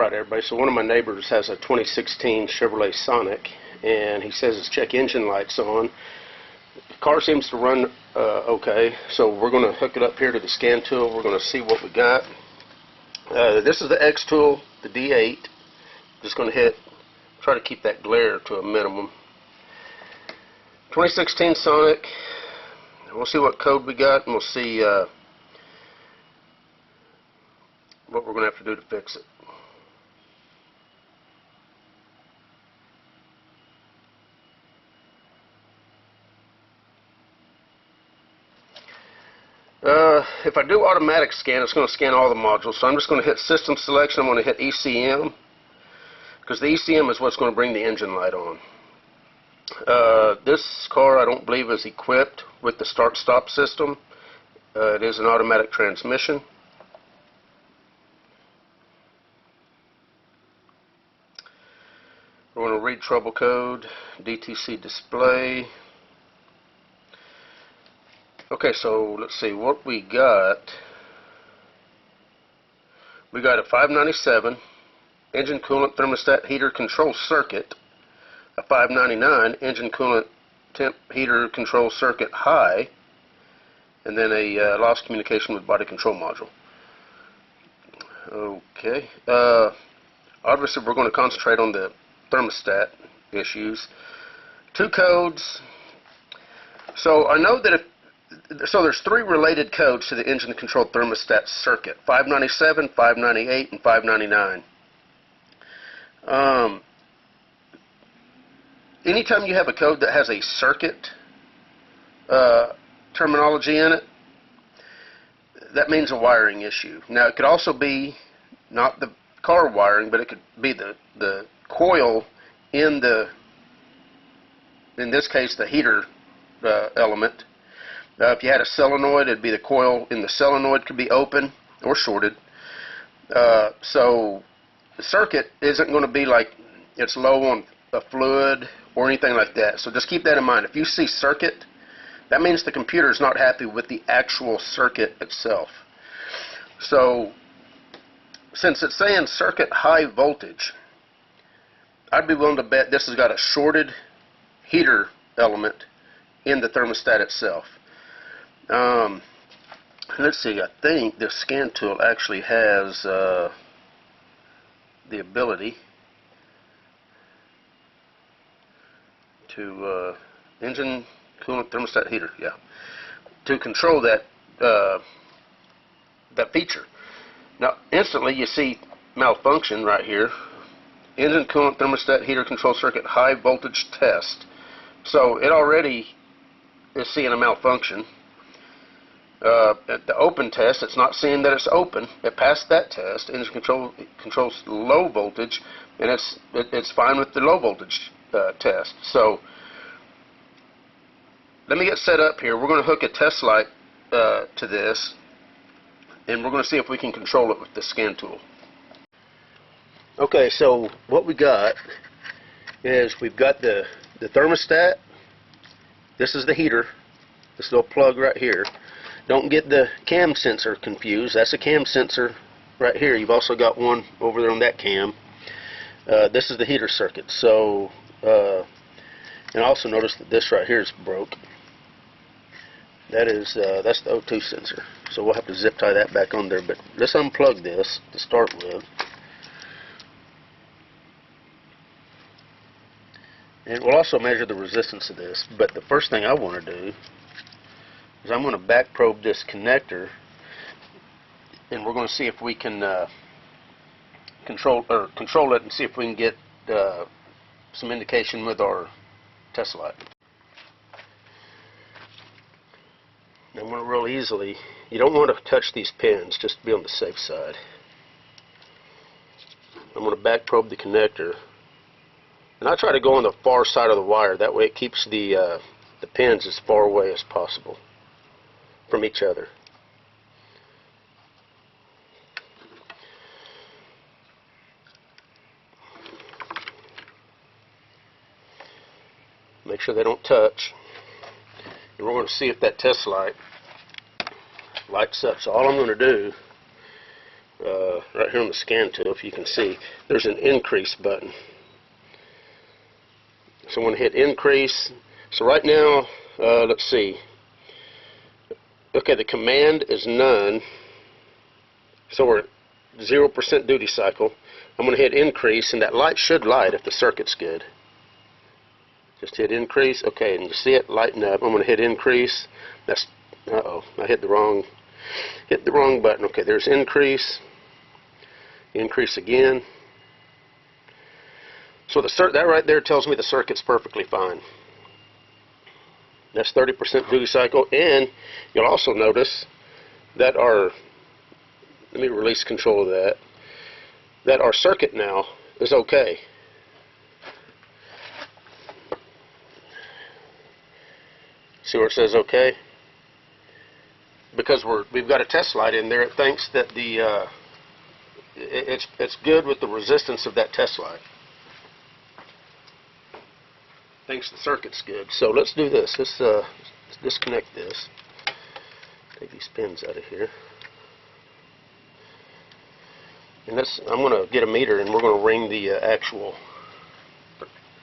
Alright everybody, so one of my neighbors has a 2016 Chevrolet Sonic, and he says his check engine light's on. The car seems to run okay, so we're going to hook it up here to the scan tool. We're going to see what we got. This is the XTOOL, the D8. Just going to try to keep that glare to a minimum. 2016 Sonic. We'll see what code we got, and we'll see what we're going to have to do to fix it. If I do automatic scan, it's going to scan all the modules. So I'm just going to hit System Selection. I'm going to hit ECM, because the ECM is what's going to bring the engine light on. This car, I don't believe, is equipped with the start-stop system. It is an automatic transmission. We're going to read trouble code, DTC display. Okay, so let's see what we got. We got a 597 engine coolant thermostat heater control circuit, a 599 engine coolant temp heater control circuit high, and then a lost communication with body control module. Okay, obviously we're going to concentrate on the thermostat issues. Two codes. So I know that there's three related codes to the engine control thermostat circuit: 597, 598, and 599. Anytime you have a code that has a circuit terminology in it, that means a wiring issue. Now it could also be not the car wiring, but it could be the coil in this case the heater element. If you had a solenoid, it'd be the coil in the solenoid could be open or shorted. So the circuit isn't going to be like it's low on a fluid or anything like that. So just keep that in mind. If you see circuit, that means the computer is not happy with the actual circuit itself. So since it's saying circuit high voltage, I'd be willing to bet this has got a shorted heater element in the thermostat itself. Let's see, I think this scan tool actually has the ability to engine coolant thermostat heater, yeah, to control that that feature. Now instantly you see malfunction right here. Engine coolant thermostat heater control circuit high voltage test. So it already is seeing a malfunction. At the open test, it's not seeing that it's open. It passed that test. Engine controls low voltage, and it's fine with the low voltage test. So let me get set up here. We're going to hook a test light to this, and we're going to see if we can control it with the scan tool. Okay, so what we got is we've got the thermostat. This is the heater, this little plug right here. Don't get the cam sensor confused. That's a cam sensor right here. You've also got one over there on that cam. This is the heater circuit. So, and also notice that this right here is broke. That's the O2 sensor. So we'll have to zip tie that back on there. But let's unplug this to start with. And we'll also measure the resistance of this. But the first thing I want to do is I'm going to back probe this connector, and we're going to see if we can control it and see if we can get some indication with our test light. Now I'm going to real easily. You don't want to touch these pins, just to be on the safe side. I'm going to back probe the connector, and I try to go on the far side of the wire. That way it keeps the pins as far away as possible from each other. Make sure they don't touch. And we're going to see if that test light lights up. So all I'm going to do right here on the scan tool, if you can see, there's an increase button. So I'm going to hit increase. So right now, let's see. Okay, the command is none. So we're at 0% duty cycle. I'm going to hit increase, and that light should light if the circuit's good. Just hit increase. Okay, and you see it lighten up. I'm going to hit increase. That's, uh-oh, I hit the wrong button. Okay, there's increase. Increase again. So that right there tells me the circuit's perfectly fine. That's 30% duty cycle, and you'll also notice that let me release control of that our circuit now is okay. See where it says okay? Because we've got a test light in there, it thinks that it's good with the resistance of that test light. Thinks the circuit's good. So let's do this. Let's disconnect this. Take these pins out of here. And I'm going to get a meter, and we're going to ring the actual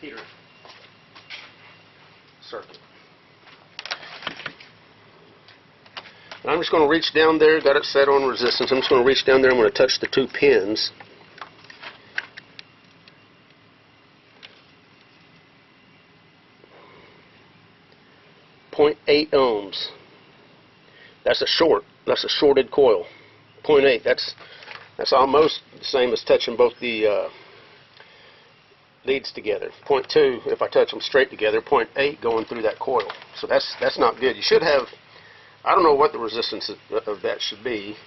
heater circuit. And I'm just going to reach down there, got it set on resistance. I'm just going to reach down there, I'm going to touch the two pins. .8 ohms. That's a shorted coil. 0.8. That's almost the same as touching both the leads together. 0.2 if I touch them straight together. 0.8 going through that coil. So that's not good. You should have, I don't know what the resistance of that should be,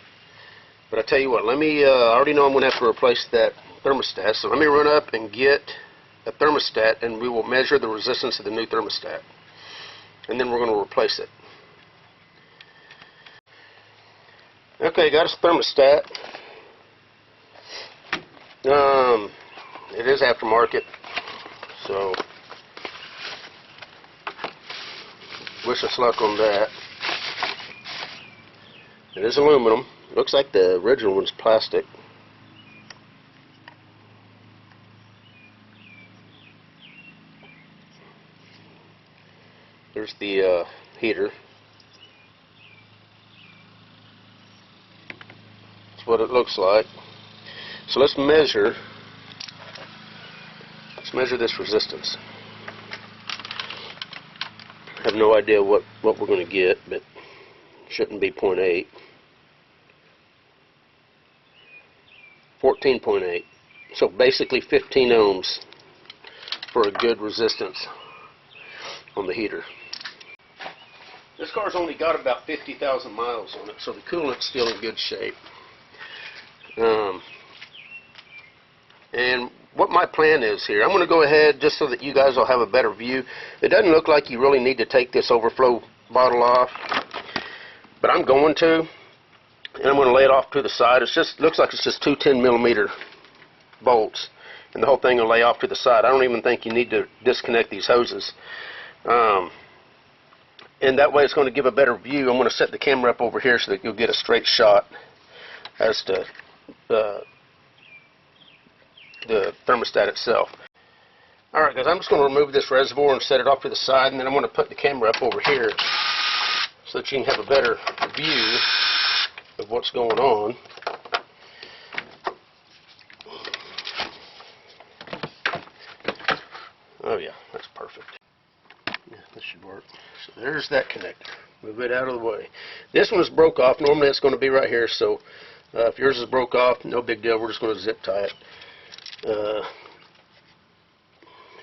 but I tell you what, I already know I'm going to have to replace that thermostat, so let me run up and get a thermostat, and we will measure the resistance of the new thermostat, and then we're going to replace it. Okay, got us a thermostat. It is aftermarket, so wish us luck on that. It is aluminum. Looks like the original one's plastic. There's the heater. That's what it looks like. So let's measure this resistance. I have no idea what we're going to get, but it shouldn't be 0.8. 14.8. So basically 15 ohms for a good resistance on the heater. This car's only got about 50,000 miles on it, so the coolant's still in good shape. And what my plan is here, I'm going to go ahead just so that you guys will have a better view. It doesn't look like you really need to take this overflow bottle off, but I'm going to, and I'm going to lay it off to the side. It looks like it's just two 10mm bolts, and the whole thing will lay off to the side. I don't even think you need to disconnect these hoses. And that way it's going to give a better view. I'm going to set the camera up over here so that you'll get a straight shot as to the thermostat itself. Alright guys, I'm just going to remove this reservoir and set it off to the side, and then I'm going to put the camera up over here so that you can have a better view of what's going on. Oh yeah, that's perfect. Yeah, this should work. So there's that connector. Move it out of the way. This one is broke off. Normally it's going to be right here, so if yours is broke off, no big deal. We're just going to zip tie it.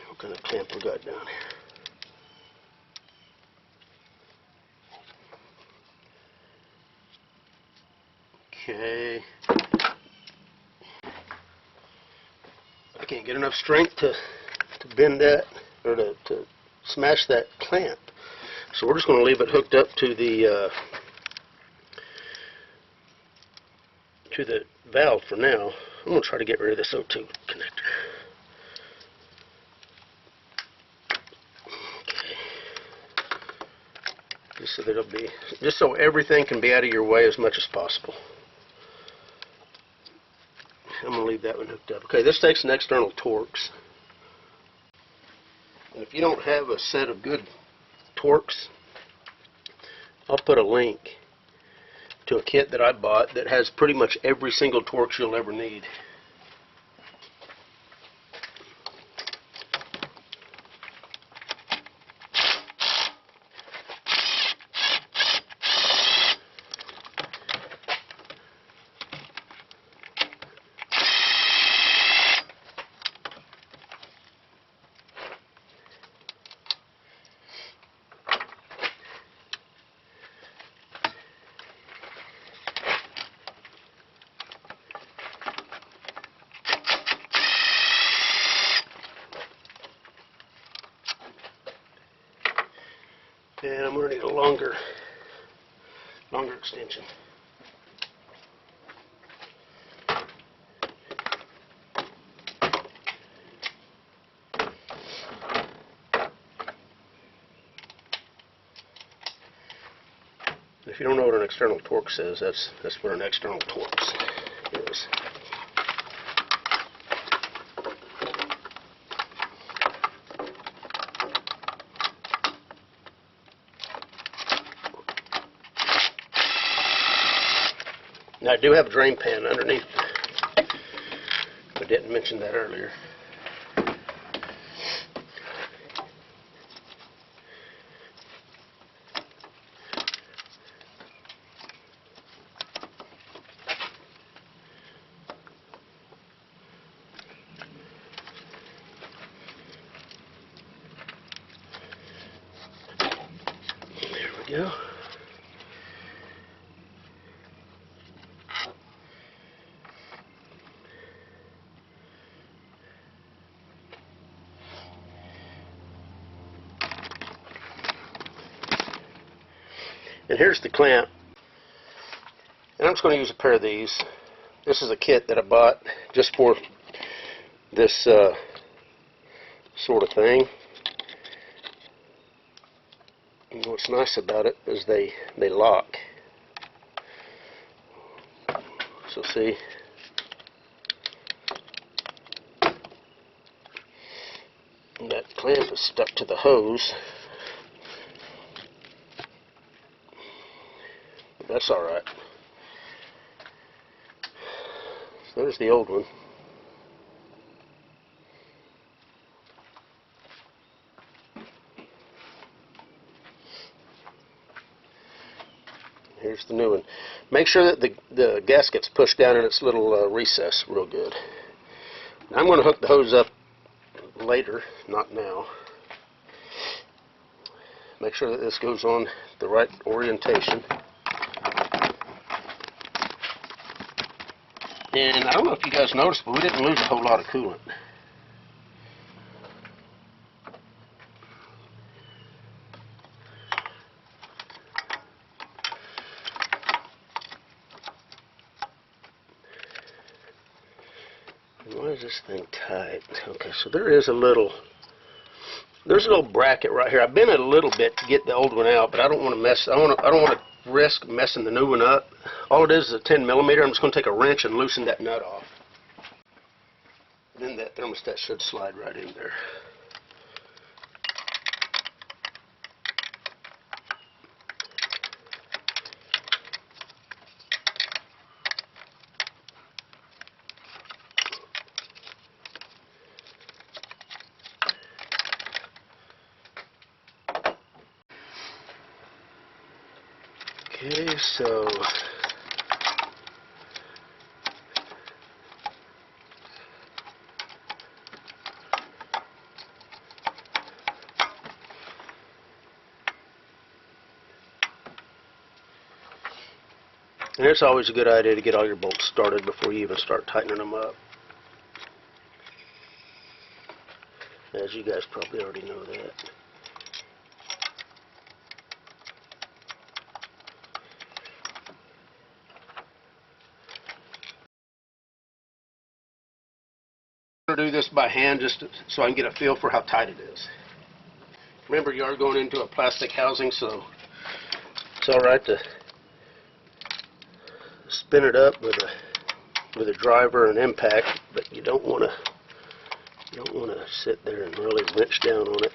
What kind of clamp we got down here? Okay. I can't get enough strength to bend that, or to smash that clamp. So we're just going to leave it hooked up to the valve for now. I'm going to try to get rid of this O2 connector. Okay. Just so everything can be out of your way as much as possible. I'm going to leave that one hooked up. Okay, this takes an external Torx. And if you don't have a set of good Torx, I'll put a link to a kit that I bought that has pretty much every single Torx you'll ever need. And I'm going to need a longer extension. If you don't know what an external Torx is, that's what an external Torx is. Now, I do have a drain pan underneath. I didn't mention that earlier. There we go. And here's the clamp. And I'm just going to use a pair of these. This is a kit that I bought just for this sort of thing. And what's nice about it is they lock. So see, and that clamp is stuck to the hose. That's alright. So there's the old one. Here's the new one. Make sure that the gasket's pushed down in its little recess real good. Now I'm going to hook the hose up later, not now. Make sure that this goes on the right orientation. And I don't know if you guys noticed, but we didn't lose a whole lot of coolant. Why is this thing tight? Okay, so there's a little bracket right here. I bent it a little bit to get the old one out, but I don't want to mess. I don't want to risk messing the new one up. All it is a 10mm. I'm just going to take a wrench and loosen that nut off. Then that thermostat should slide right in there. Okay, so and it's always a good idea to get all your bolts started before you even start tightening them up. As you guys probably already know that. I'm going to do this by hand just so I can get a feel for how tight it is. Remember, you are going into a plastic housing, so it's alright to spin it up with a with a driver and impact, but you don't want to sit there and really wrench down on it.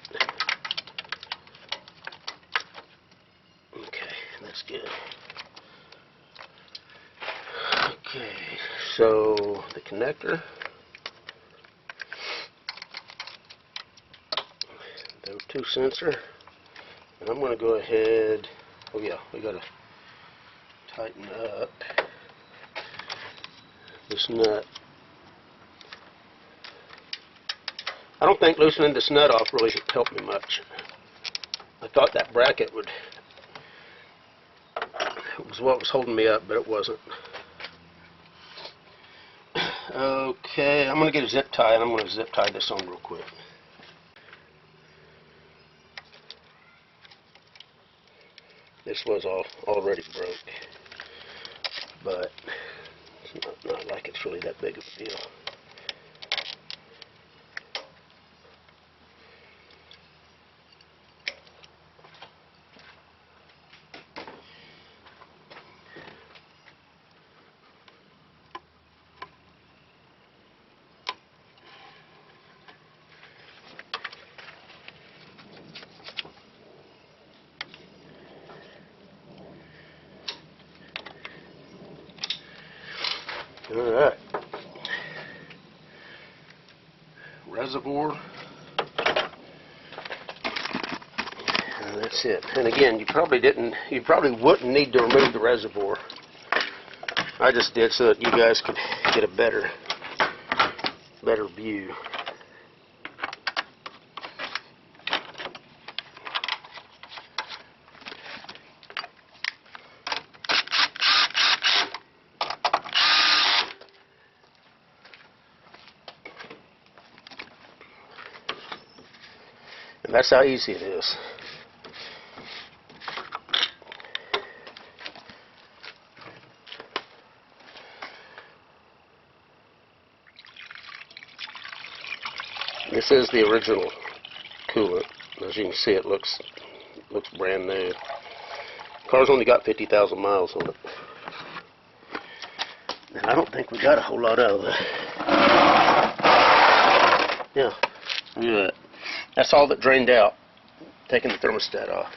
Okay, that's good. Okay, so the connector, the O2 sensor, and I'm going to go ahead. Oh yeah, we got to tighten up this nut. I don't think loosening this nut off really helped me much. I thought that bracket was what was holding me up, but it wasn't. Okay, I'm going to get a zip tie, and I'm going to zip tie this on real quick. This was already broke, but it's not like it's really that big of a deal. Alright, reservoir, and that's it. And again, you probably wouldn't need to remove the reservoir. I just did so that you guys could get a better view. And that's how easy it is. This is the original coolant. As you can see, it looks brand new. The car's only got 50,000 miles on it. And I don't think we got a whole lot out of it. Yeah, look at that. That's all that drained out, taking the thermostat off.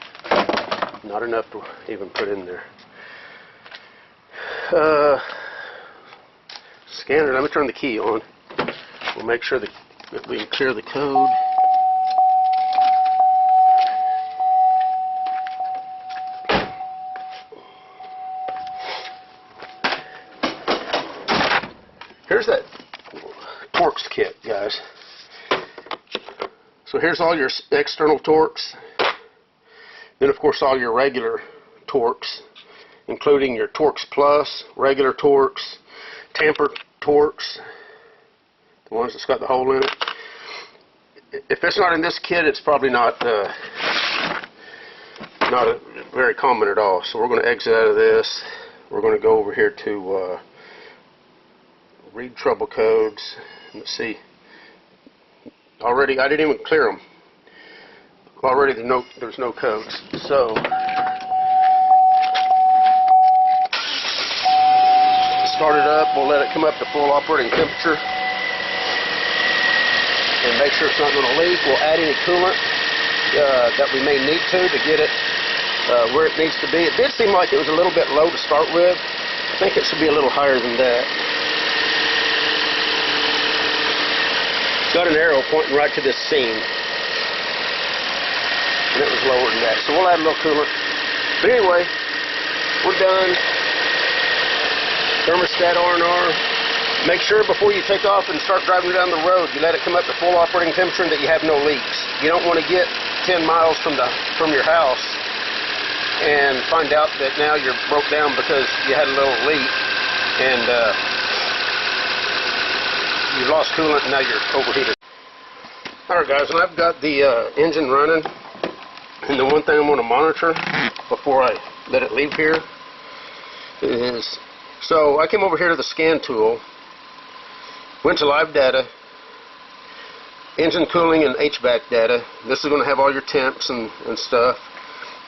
Not enough to even put in there. Scanner, let me turn the key on. We'll make sure that we can clear the code. Here's that Torx kit, guys. So here's all your external Torx. Then of course all your regular Torx, including your Torx Plus, regular Torx, tamper Torx, the ones that's got the hole in it. If it's not in this kit, it's probably not very common at all. So we're going to exit out of this. We're going to go over here to read trouble codes. Let's see. Already, I didn't even clear them. Already there's no codes. So start it up. We'll let it come up to full operating temperature and make sure it's not going to leak. We'll add any coolant that we may need to get it where it needs to be. It did seem like it was a little bit low to start with. I think it should be a little higher than that. Got an arrow pointing right to this seam, and it was lower than that, so we'll add a little coolant. But anyway, we're done. Thermostat R&R. Make sure before you take off and start driving down the road, you let it come up to full operating temperature and that you have no leaks. You don't want to get 10 miles from your house and find out that now you're broke down because you had a little leak and you lost coolant and now you're overheated. Alright guys, and I've got the engine running, and the one thing I'm going to monitor before I let it leave here is, so I came over here to the scan tool, went to live data, engine cooling and HVAC data. This is going to have all your temps and stuff.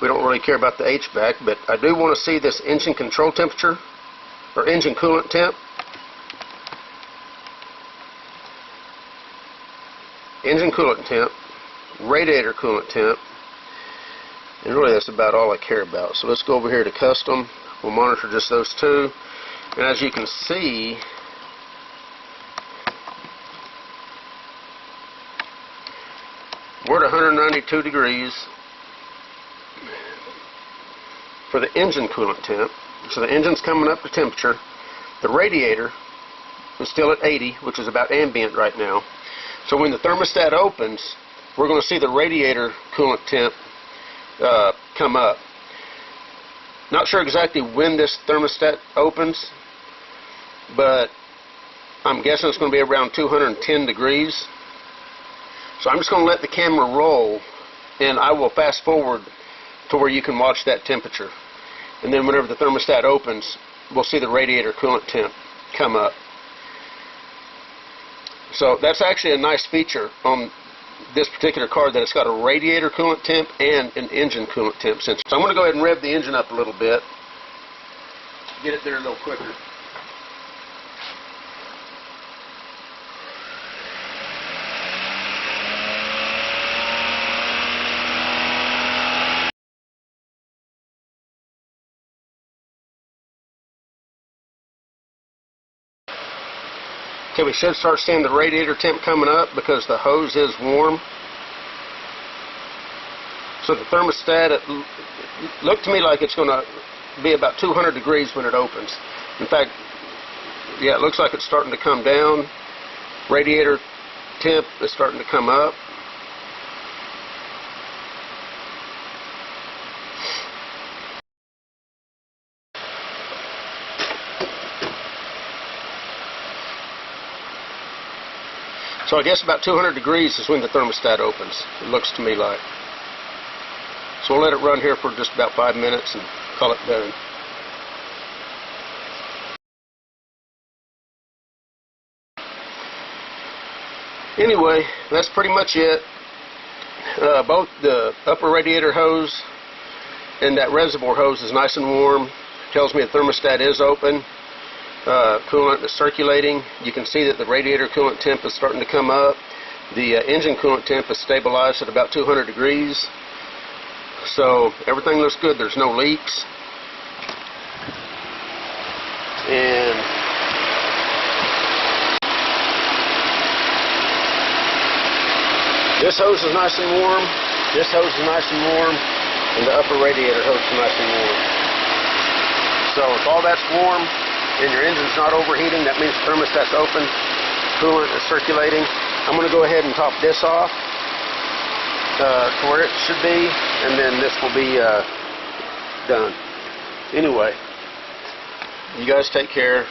We don't really care about the HVAC, but I do want to see this engine control temperature, or engine coolant temp. engine coolant temp, radiator coolant temp, and really that's about all I care about. So let's go over here to custom. We'll monitor just those two, and as you can see, we're at 192 degrees for the engine coolant temp. So the engine's coming up to temperature. The radiator is still at 80, which is about ambient right now. So when the thermostat opens, we're going to see the radiator coolant temp come up. Not sure exactly when this thermostat opens, but I'm guessing it's going to be around 210 degrees. So I'm just going to let the camera roll, and I will fast forward to where you can watch that temperature. And then whenever the thermostat opens, we'll see the radiator coolant temp come up. So that's actually a nice feature on this particular car, that it's got a radiator coolant temp and an engine coolant temp sensor. So I'm going to go ahead and rev the engine up a little bit, get it there a little quicker. Okay, we should start seeing the radiator temp coming up because the hose is warm. So the thermostat, it looked to me like it's going to be about 200 degrees when it opens. In fact, yeah, it looks like it's starting to come down. Radiator temp is starting to come up. So I guess about 200 degrees is when the thermostat opens, it looks to me like. So we'll let it run here for just about 5 minutes and call it done. Anyway, that's pretty much it. Both the upper radiator hose and that reservoir hose is nice and warm. Tells me the thermostat is open. Coolant is circulating. You can see that the radiator coolant temp is starting to come up. The engine coolant temp is stabilized at about 200 degrees. So everything looks good. There's no leaks. And this hose is nice and warm. This hose is nice and warm. And the upper radiator hose is nice and warm. So if all that's warm and your engine's not overheating, that means the thermostat's open, coolant is circulating. I'm going to go ahead and top this off to where it should be, and then this will be done. Anyway, you guys take care.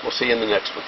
We'll see you in the next one.